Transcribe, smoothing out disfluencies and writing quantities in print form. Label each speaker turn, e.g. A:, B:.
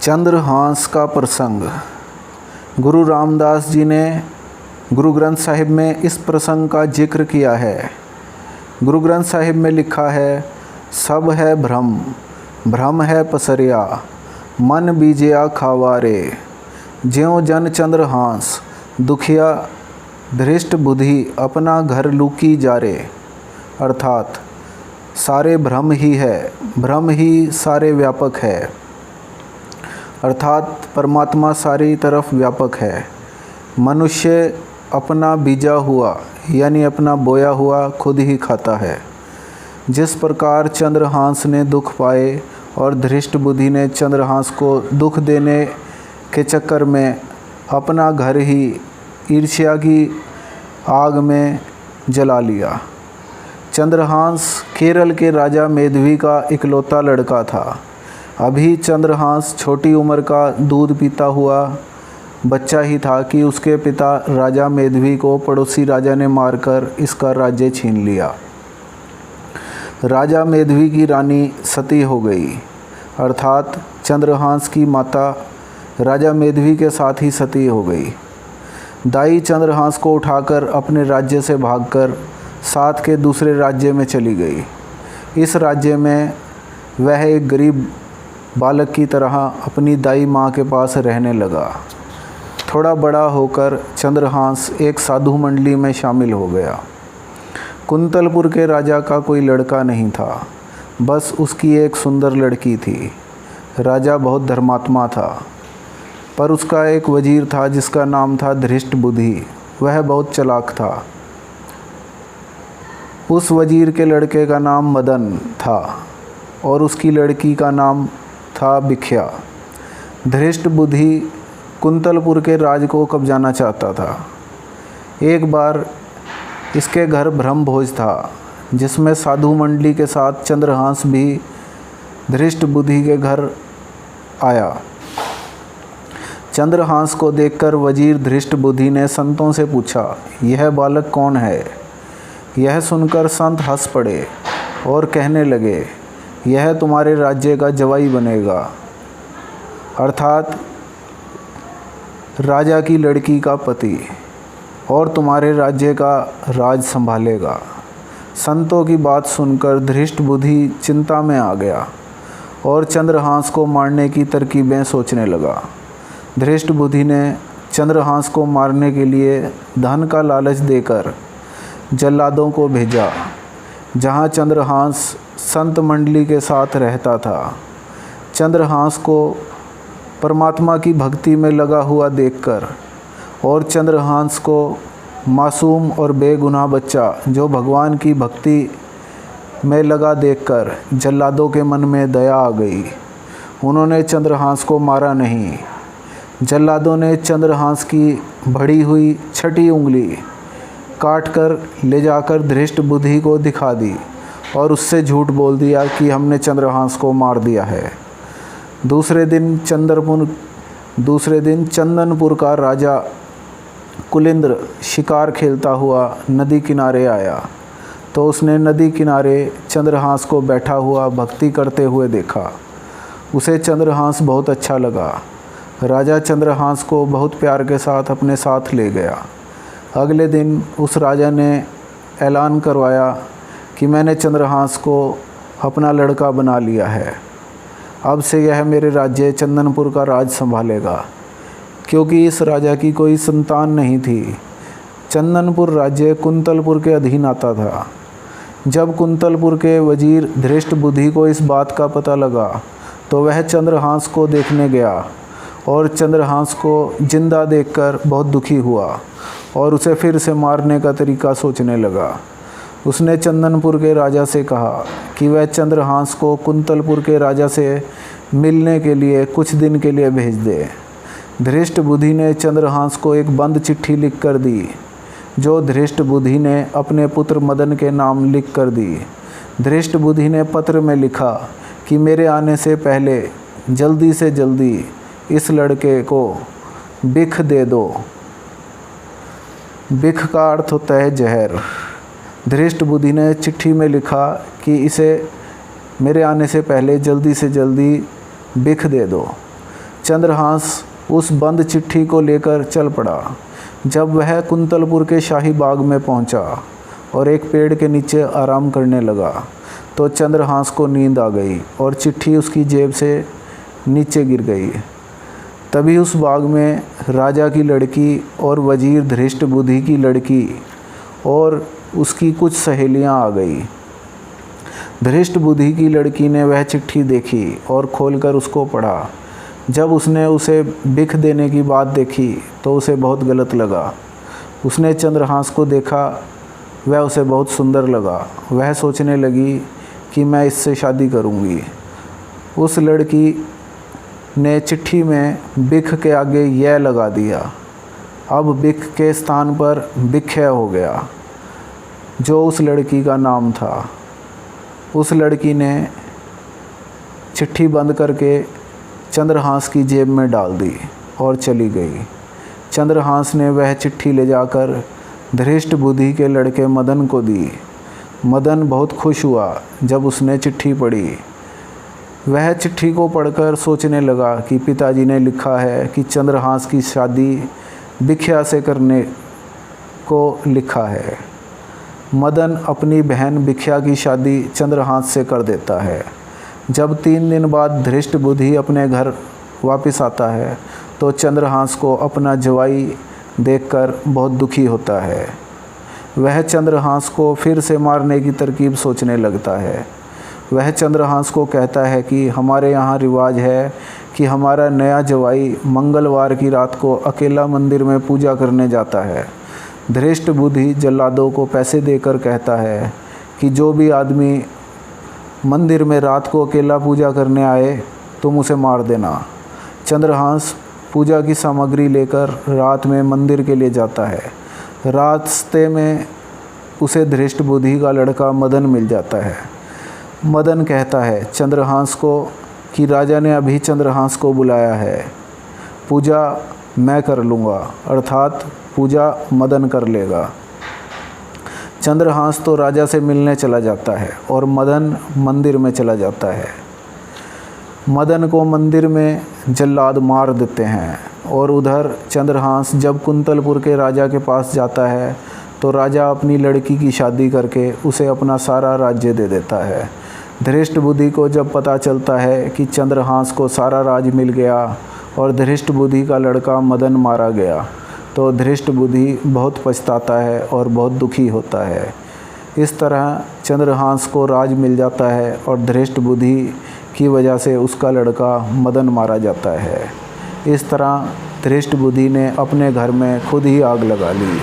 A: चंद्रहांस का प्रसंग। गुरु रामदास जी ने गुरु ग्रंथ साहिब में इस प्रसंग का जिक्र किया है। गुरु ग्रंथ साहिब में लिखा है, सब है भ्रम, भ्रम है पसरिया, मन बीजिया खावारे। ज्यों जन चंद्रहांस, दुखिया धृष्ट बुद्धि, अपना घर लूकी जारे। अर्थात सारे भ्रम ही है, भ्रम ही सारे व्यापक है। अर्थात परमात्मा सारी तरफ व्यापक है। मनुष्य अपना बीजा हुआ यानी अपना बोया हुआ खुद ही खाता है। जिस प्रकार चंद्रहांस ने दुख पाए और धृष्ट बुद्धि ने चंद्रहांस को दुख देने के चक्कर में अपना घर ही ईर्ष्या की आग में जला लिया। चंद्रहांस केरल के राजा मेधवी का इकलौता लड़का था। अभी चंद्रहांस छोटी उम्र का दूध पीता हुआ बच्चा ही था कि उसके पिता राजा मेधवी को पड़ोसी राजा ने मारकर इसका राज्य छीन लिया। राजा मेधवी की रानी सती हो गई, अर्थात चंद्रहांस की माता राजा मेधवी के साथ ही सती हो गई। दाई चंद्रहांस को उठाकर अपने राज्य से भागकर साथ के दूसरे राज्य में चली गई। इस राज्य में वह एक गरीब बालक की तरह अपनी दाई माँ के पास रहने लगा। थोड़ा बड़ा होकर चंद्रहांस एक साधु मंडली में शामिल हो गया। कुंतलपुर के राजा का कोई लड़का नहीं था, बस उसकी एक सुंदर लड़की थी। राजा बहुत धर्मात्मा था, पर उसका एक वजीर था जिसका नाम था धृष्ट बुद्धि। वह बहुत चालाक था। उस वजीर के लड़के का नाम मदन था और उसकी लड़की का नाम था भिख्या। धृष्ट बुद्धि कुंतलपुर के राज को कब्जाना चाहता था। एक बार इसके घर ब्रह्म भोज था, जिसमें साधु मंडली के साथ चंद्रहांस भी धृष्ट बुद्धि के घर आया। चंद्रहांस को देखकर वजीर धृष्ट बुद्धि ने संतों से पूछा, यह बालक कौन है? यह सुनकर संत हंस पड़े और कहने लगे, यह तुम्हारे राज्य का जवाई बनेगा, अर्थात राजा की लड़की का पति, और तुम्हारे राज्य का राज संभालेगा। संतों की बात सुनकर धृष्ट बुद्धि चिंता में आ गया और चंद्रहांस को मारने की तरकीबें सोचने लगा। धृष्ट बुद्धि ने चंद्रहांस को मारने के लिए धन का लालच देकर जल्लादों को भेजा। जहां चंद्रहांस संत मंडली के साथ रहता था, चंद्रहांस को परमात्मा की भक्ति में लगा हुआ देखकर और चंद्रहांस को मासूम और बेगुनाह बच्चा जो भगवान की भक्ति में लगा देखकर जल्लादों के मन में दया आ गई। उन्होंने चंद्रहांस को मारा नहीं। जल्लादों ने चंद्रहांस की बढ़ी हुई छठी उंगली काटकर ले जाकर धृष्ट बुद्धि को दिखा दी और उससे झूठ बोल दिया कि हमने चंद्रहांस को मार दिया है। दूसरे दिन चंदनपुर का राजा कुलिंद्र शिकार खेलता हुआ नदी किनारे आया तो उसने नदी किनारे चंद्रहांस को बैठा हुआ भक्ति करते हुए देखा। उसे चंद्रहांस बहुत अच्छा लगा। राजा चंद्रहांस को बहुत प्यार के साथ अपने साथ ले गया। अगले दिन उस राजा ने ऐलान करवाया कि मैंने चंद्रहांस को अपना लड़का बना लिया है। अब से यह मेरे राज्य चंदनपुर का राज संभालेगा। क्योंकि इस राजा की कोई संतान नहीं थी, चंदनपुर राज्य कुंतलपुर के अधीन आता था। जब कुंतलपुर के वजीर धृष्ट बुद्धि को इस बात का पता लगा तो वह चंद्रहांस को देखने गया और चंद्रहांस को जिंदा देखकर बहुत दुखी हुआ और उसे फिर से मारने का तरीका सोचने लगा। उसने चंदनपुर के राजा से कहा कि वह चंद्रहांस को कुंतलपुर के राजा से मिलने के लिए कुछ दिन के लिए भेज दे। धृष्ट बुद्धि ने चंद्रहांस को एक बंद चिट्ठी लिख कर दी, जो धृष्ट बुद्धि ने अपने पुत्र मदन के नाम लिख कर दी। धृष्ट बुद्धि ने पत्र में लिखा कि मेरे आने से पहले जल्दी से जल्दी इस लड़के को बिख दे दो। बिख का अर्थ होता है जहर। धृष्ट बुद्धि ने चिट्ठी में लिखा कि इसे मेरे आने से पहले जल्दी से जल्दी बिख दे दो। चंद्रहास उस बंद चिट्ठी को लेकर चल पड़ा। जब वह कुंतलपुर के शाही बाग में पहुंचा और एक पेड़ के नीचे आराम करने लगा तो चंद्रहास को नींद आ गई और चिट्ठी उसकी जेब से नीचे गिर गई। तभी उस बाग में राजा की लड़की और वजीर धृष्टबुद्धि की लड़की और उसकी कुछ सहेलियां आ गई। धृष्टबुद्धि की लड़की ने वह चिट्ठी देखी और खोलकर उसको पढ़ा। जब उसने उसे बिख देने की बात देखी तो उसे बहुत गलत लगा। उसने चंद्रहास को देखा, वह उसे बहुत सुंदर लगा। वह सोचने लगी कि मैं इससे शादी करूंगी। उस लड़की ने चिट्ठी में बिख के आगे यह लगा दिया। अब बिख के स्थान पर बिख्या हो गया, जो उस लड़की का नाम था। उस लड़की ने चिट्ठी बंद करके चंद्रहास की जेब में डाल दी और चली गई। चंद्रहास ने वह चिट्ठी ले जाकर धृष्टबुद्धि के लड़के मदन को दी। मदन बहुत खुश हुआ जब उसने चिट्ठी पढ़ी। वह चिट्ठी को पढ़कर सोचने लगा कि पिताजी ने लिखा है कि चंद्रहास की शादी बिख्या से करने को लिखा है। मदन अपनी बहन बिख्या की शादी चंद्रहास से कर देता है। जब 3 दिन बाद धृष्टबुद्धि अपने घर वापस आता है तो चंद्रहास को अपना जवाई देखकर बहुत दुखी होता है। वह चंद्रहास को फिर से मारने की तरकीब सोचने लगता है। वह चंद्रहास को कहता है कि हमारे यहाँ रिवाज है कि हमारा नया जवाई मंगलवार की रात को अकेला मंदिर में पूजा करने जाता है। धृष्टबुद्धि जल्लादों को पैसे देकर कहता है कि जो भी आदमी मंदिर में रात को अकेला पूजा करने आए तुम उसे मार देना। चंद्रहास पूजा की सामग्री लेकर रात में मंदिर के लिए जाता है। रास्ते में उसे धृष्टबुद्धि का लड़का मदन मिल जाता है। मदन कहता है चंद्रहास को कि राजा ने अभी चंद्रहास को बुलाया है, पूजा मैं कर लूँगा, अर्थात पूजा मदन कर लेगा। चंद्रहास तो राजा से मिलने चला जाता है और मदन मंदिर में चला जाता है। मदन को मंदिर में जल्लाद मार देते हैं और उधर चंद्रहास जब कुंतलपुर के राजा के पास जाता है तो राजा अपनी लड़की की शादी करके उसे अपना सारा राज्य दे देता है। धृष्टबुद्धि को जब पता चलता है कि चंद्रहास को सारा राज मिल गया और धृष्टबुद्धि का लड़का मदन मारा गया तो धृष्टबुद्धि बहुत पछताता है और बहुत दुखी होता है। इस तरह चंद्रहास को राज मिल जाता है और धृष्टबुद्धि की वजह से उसका लड़का मदन मारा जाता है। इस तरह धृष्टबुद्धि ने अपने घर में खुद ही आग लगा ली।